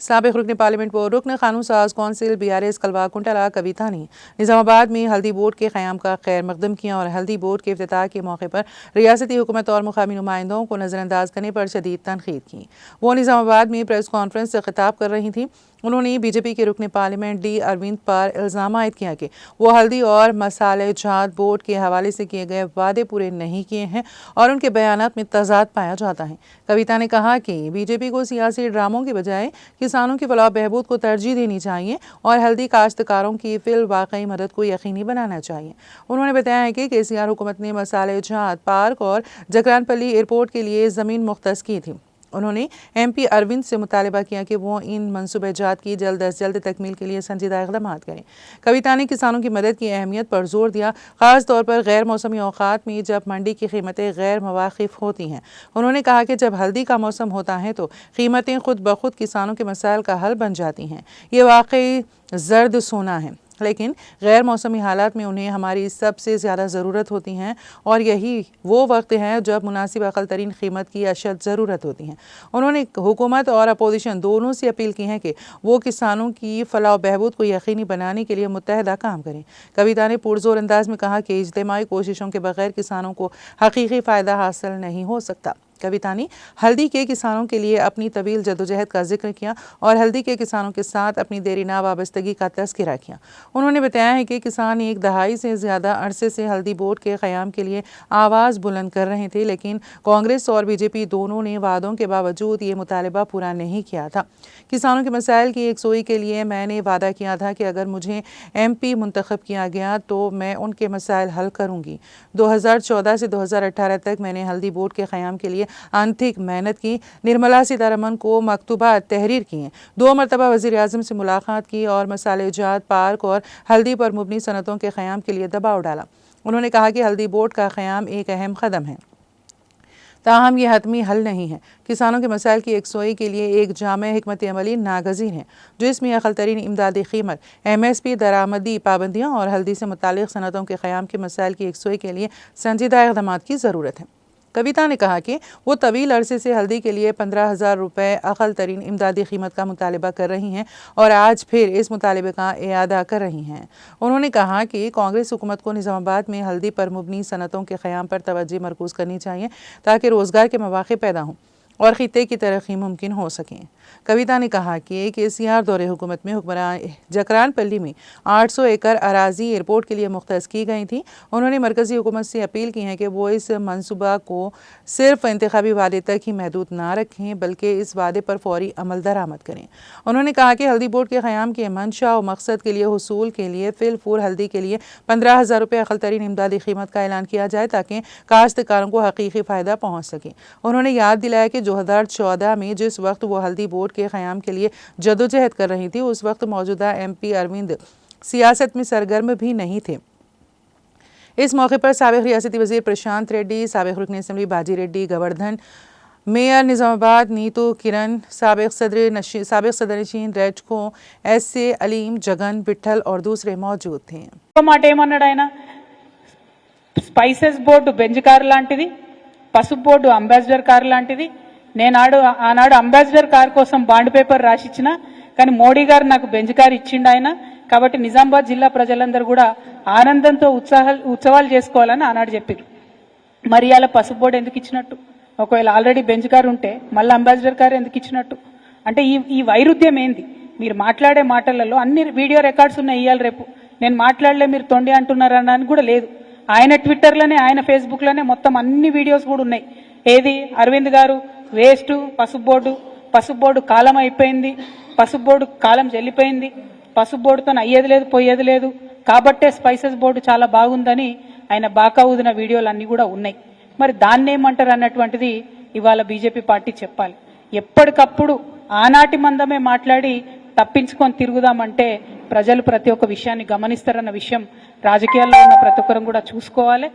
साबिक रुकन पार्लियामेंट व रुकन कानून साज कौंसिल BRS कलवा कुंटला कविता ने निज़ामाबाद में हल्दी बोर्ड के क़याम का खैर मकदम किया और हल्दी बोर्ड के इफ्तिताह के मौके पर रियासती हुकूमत और मुकामी नुमाइंदों को नज़रअंदाज करने पर शदीद तनकीद की। वो निज़ामाबाद में प्रेस कॉन्फ्रेंस से खिताब कर रही थी। उन्होंने BJP के रुकन पार्लियामेंट D अरविंद पर इल्ज़ाम आयद किया कि वो हल्दी और मसाले जात बोर्ड के हवाले से किए गए वादे पूरे नहीं किए हैं और उनके बयानात में तजाद पाया जाता है। कविता ने कहा कि BJP को सियासी ड्रामों की बजाय किसानों की फलाह बहबूद को तरजीह देनी चाहिए और हल्दी काश्तकारों की फिल वाकई मदद को यकीनी बनाना चाहिए। उन्होंने बताया है कि KCR हुकूमत ने मसाले जात पार्क और जकरानपल्ली एयरपोर्ट के लिए ज़मीन मुख्तस की थी। उन्होंने MP अरविंद से मुतालबा किया कि वो इन मंसूबाजात की जल्द अज जल्द तकमील के लिए संजीदा इक़दाम करें। कविता ने किसानों की मदद की अहमियत पर जोर दिया, ख़ास तौर पर गैर मौसमी औक़ात में जब मंडी की कीमतें गैर मवाक़िफ़ होती हैं। उन्होंने कहा कि जब हल्दी का मौसम होता है तो कीमतें खुद ब खुद किसानों के मसाइल का हल बन जाती हैं। ये वाकई ज़र्द सोना है, लेकिन गैर मौसमी हालात में उन्हें हमारी सबसे ज़्यादा ज़रूरत होती हैं और यही वो वक्त है जब मुनासिब अक़ल तरीन कीमत की अशद ज़रूरत होती है। उन्होंने हुकूमत और अपोजिशन दोनों से अपील की है कि वो किसानों की फलाह बहबूद को यकीनी बनाने के लिए मुत्तहदा काम करें। कविता ने पुरज़ोर अंदाज में कहा कि इज्तिमाई कोशिशों के बगैर किसानों को हकीकी फ़ायदा हासिल नहीं हो सकता। कविता ने हल्दी के किसानों के लिए अपनी तवील जदोजहद का जिक्र किया और हल्दी के किसानों के साथ अपनी देरीना वाबस्तगी का तज़किरा किया। उन्होंने बताया है कि किसान एक दहाई से ज़्यादा अरसे से हल्दी बोर्ड के क़याम के लिए आवाज़ बुलंद कर रहे थे, लेकिन कांग्रेस और BJP दोनों ने वादों के बावजूद ये मुतालबा पूरा नहीं किया था। किसानों के मसाइल की यकसुई के लिए मैंने वादा किया था कि अगर मुझे MP मुंतखब किया गया तो मैं उनके मसाइल हल करूँगी। 2014 से 2018 तक मैंने हल्दी बोर्ड के क़याम के लिए अंतिक मेहनत की। निर्मला सीतारमन को मकतूबात तहरीर किए, 2 मरतबा वज़ीर आज़म से मुलाकात की और मसाले जात पार्क और हल्दी पर मुबनी सनतों के क़याम के लिए दबाव डाला। उन्होंने कहा कि हल्दी बोर्ड का क़याम एक अहम कदम है, ताहम यह हतमी हल नहीं है। किसानों के मसाइल की यकसुई के लिए एक जामे हिकमत अमली नागज़ीर है, जो इसमें अक़ल तरीन इमदादी क़ीमत, MSP, दरामदी पाबंदियाँ और हल्दी से मुतालिक सनतों के क़याम के मसाइल की यकसुई के लिए संजीदा इक़दाम की ज़रूरत है। कविता ने कहा कि वो तवील अरसे से हल्दी के लिए 15,000 रुपये अक़ल तरीन इमदादी क़ीमत का मुतालबा कर रही हैं और आज फिर इस मुतालबे का इआदा कर रही हैं। उन्होंने कहा कि कांग्रेस हुकूमत को निज़ामाबाद में हल्दी पर मुबनी सनतों के क़याम पर तवज्जो मरकूज़ करनी चाहिए ताकि रोज़गार के मौक़े पैदा हों और ख़ित्ते की तरक्की मुमकिन हो सकें। कविता ने कहा कि KCR दौरे हुकूमत में हुक्मरान जकरानपल्ली में 800 एकड़ अराज़ी एयरपोर्ट के लिए मुख्तस की गई थी। उन्होंने मरकज़ी हुकूमत से अपील की है कि वो इस मंसूबा को सिर्फ इंतखाबी वादे तक ही महदूद ना रखें, बल्कि इस वादे पर फौरी अमल दरामद करें। उन्होंने कहा कि हल्दी बोर्ड के क़याम के मंशा और मकसद के लिए हुसूल के लिए फिलफूर हल्दी के लिए 15,000 रुपये अक़ल तरीन इमदादी क़ीमत का ऐलान किया जाए ताकि काश्तकारों को हकीकी फ़ायदा पहुँच सके। उन्होंने याद दिलाया कि 2014 में जिस वक्त वो हल्दी बोर्ड के क़याम के लिए जदोजहद कर रही थी, उस वक्त मौजूदा MP अरविंद सियासत में सरगर्म भी नहीं थे। इस मौके पर साबिक रियासती वज़ीर प्रशांत रेड्डी, साबिक रुकन असम्बली बाजी रेड्डी गोवर्धन, मेयर निज़ामाबाद नीतू किरण, साबिक सदर नशीन रेडको SA अलीम, जगन विठल और दूसरे मौजूद थे। స్పైసెస్ బోర్డు బెంజ్ కార్ లాంటిది, పసుపు బోర్డు అంబాసిడర్ కార్ లాంటిది. నేను ఆనాడు అంబాసిడర్ కార్ కోసం బాండ్ పేపర్ రాసిచ్చిన, కానీ మోడీ గారు నాకు బెంజ్ కార్ ఇచ్చిండు ఆయన. కాబట్టి నిజామాబాద్ జిల్లా ప్రజలందరూ కూడా ఆనందంతో ఉత్సవాలు చేసుకోవాలని ఆనాడు చెప్పారు. మరి అలా పసుపు బోర్డు ఎందుకు ఇచ్చినట్టు? ఒకవేళ ఆల్రెడీ బెంజ్ కార్ ఉంటే మళ్ళీ అంబాసిడర్ కార్ ఎందుకు ఇచ్చినట్టు? అంటే ఈ వైరుధ్యం ఏంది? మీరు మాట్లాడే మాటలలో అన్ని వీడియో రికార్డ్స్ ఉన్నాయి. ఇయ్యాలి రేపు నేను మాట్లాడలే మీరు తొండి అంటున్నారని కూడా లేదు. ఆయన ట్విట్టర్లోనే, ఆయన ఫేస్బుక్లోనే మొత్తం అన్ని వీడియోస్ కూడా ఉన్నాయి. ఏది అరవింద్ గారు వేస్ట్, పసుపు బోర్డు కాలం అయిపోయింది, పసుపు బోర్డు కాలం చెల్లిపోయింది, పసుపు బోర్డుతో అయ్యేది లేదు పోయేది లేదు, కాబట్టే స్పైసెస్ బోర్డు చాలా బాగుందని ఆయన బాకా ఊదిన వీడియోలు అన్నీ కూడా ఉన్నాయి. మరి దాన్ని ఏమంటారు అన్నటువంటిది ఇవాళ BJP పార్టీ చెప్పాలి. ఎప్పటికప్పుడు ఆనాటి మందమే మాట్లాడి తప్పించుకొని తిరుగుదామంటే ప్రజలు ప్రతి ఒక్క విషయాన్ని గమనిస్తారన్న విషయం రాజకీయాల్లో ఉన్న ప్రతి ఒక్కరం కూడా చూసుకోవాలి.